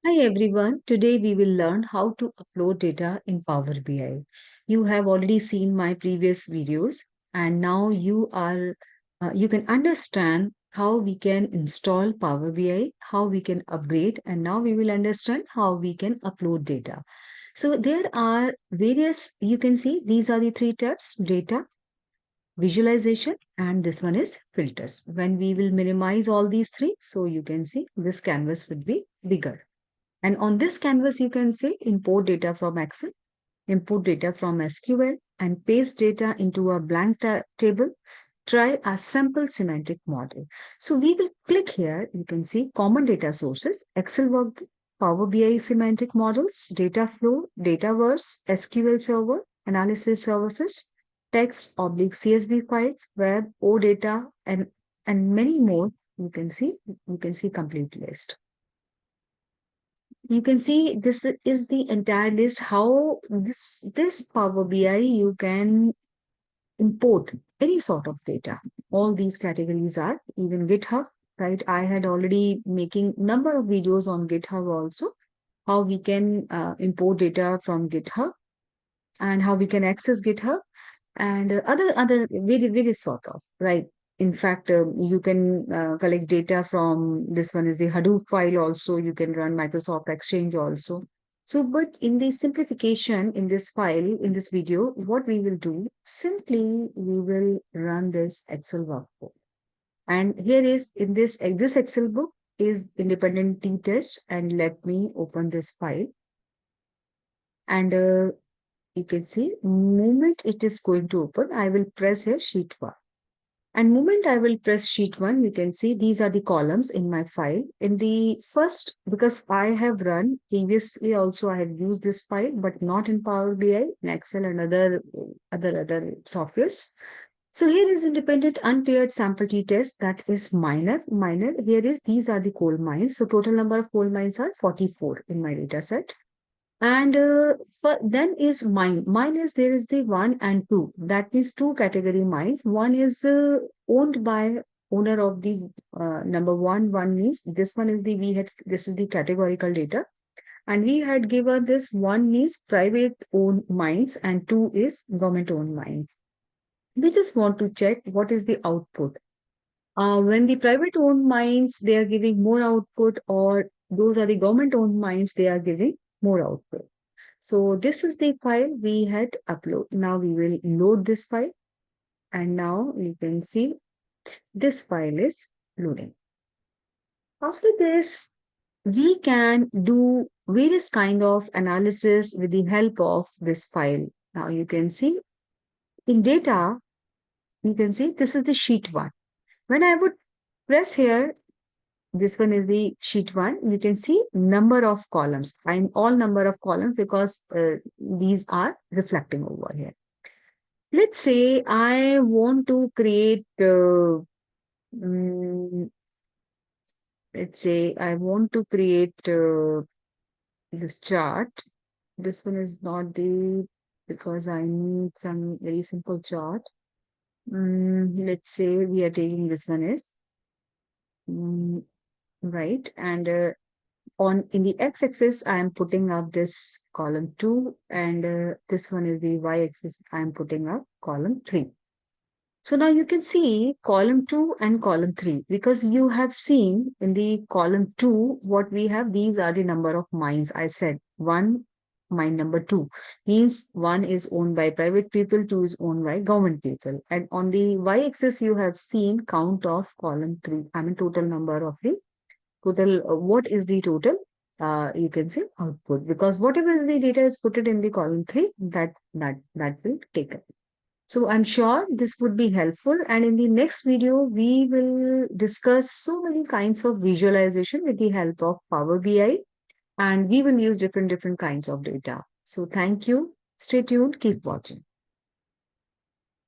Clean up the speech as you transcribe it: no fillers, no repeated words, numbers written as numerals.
Hi everyone. Today we will learn how to upload data in Power BI. You have already seen my previous videos and now you can understand how we can install Power BI, how we can upgrade, and now we will understand how we can upload data. So there are various, you can see these are the three tabs: data, visualization, and this one is filters. When we will minimize all these three, so you can see this canvas would be bigger. And on this canvas, you can say import data from Excel, import data from SQL, and paste data into a blank table. Try a simple semantic model. So we will click here. You can see common data sources, Excel workbook, Power BI semantic models, data flow, Dataverse, SQL server, analysis services, text oblique CSV files, web, OData, and many more. You can see complete list. You can see this is the entire list how this Power BI you can import any sort of data. All these categories are even GitHub, right? I had already making number of videos on GitHub also, how we can import data from GitHub and how we can access GitHub and other various sort of, right. In fact, you can collect data from this one is the Hadoop file also. You can run Microsoft Exchange also. So but in the simplification in this file in this video, what we will do, simply we will run this Excel workbook. And here is in this Excel book is independent t test, and let me open this file. And you can see moment it is going to open, I will press here sheet 1. And moment I will press sheet 1, you can see these are the columns in my file. In the first, because I have run previously also, I have used this file, but not in Power BI, in Excel and other softwares. So here is independent unpaired sample t-test, that is minor. Here is these are the coal mines. So total number of coal mines are 44 in my data set. And then is mine. Mine is there is the one and two. That means two category mines. One is owned by owner of the number one. One means this one is the we had this is the categorical data, and we had given this one means private owned mines and two is government owned mines. We just want to check what is the output. When the private owned mines they are giving more output, or those are the government owned mines they are giving more output. So this is the file we had upload. Now we will load this file, and now you can see this file is loading. After this, we can do various kind of analysis with the help of this file. Now you can see in data, you can see this is the sheet 1. When I would press here, this one is the sheet 1. You can see number of columns. I'm all number of columns because these are reflecting over here. Let's say I want to create, mm, let's say I want to create this chart. This one is not the, because I need some very simple chart. Let's say we are taking this one is, mm, right. And on in the x-axis, I am putting up this column 2, and this one is the y-axis, I am putting up column 3. So now you can see column 2 and column 3, because you have seen in the column 2 what we have. These are the number of mines. I said one mine number 2 means one is owned by private people, two is owned by government people. And on the y-axis, you have seen count of column 3. I mean total number of the total. What is the total? You can say output, because whatever is the data is put it in the column 3, that will take it. So I'm sure this would be helpful. And in the next video, we will discuss so many kinds of visualization with the help of Power BI, and we will use different kinds of data. So thank you. Stay tuned. Keep watching.